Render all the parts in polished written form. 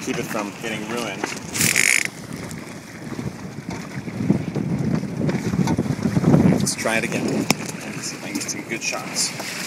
keep it from getting ruined. Let's try it again. Let's see if I can get some good shots.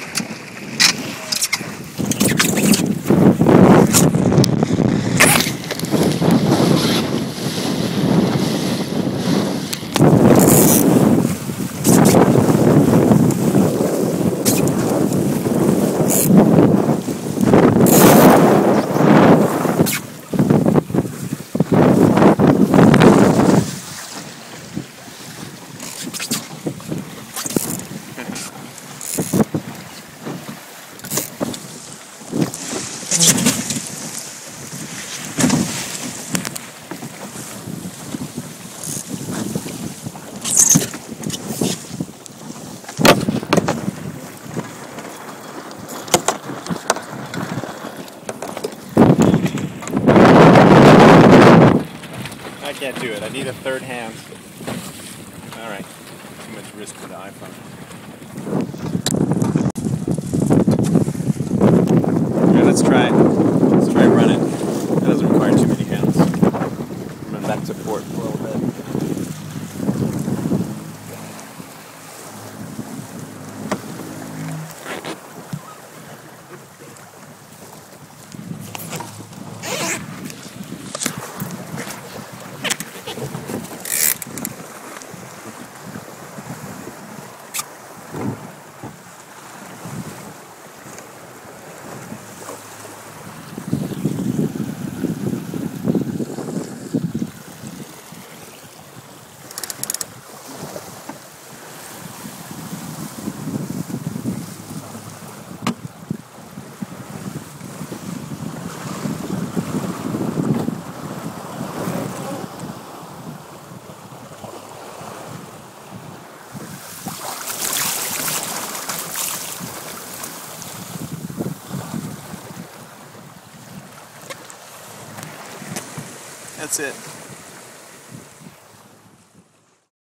I can't do it. I need a third hand. Alright. Too much risk for the iPhone. Alright, let's try it. Let's try running. That doesn't require too many hands. Run back to port for a little bit. That's it.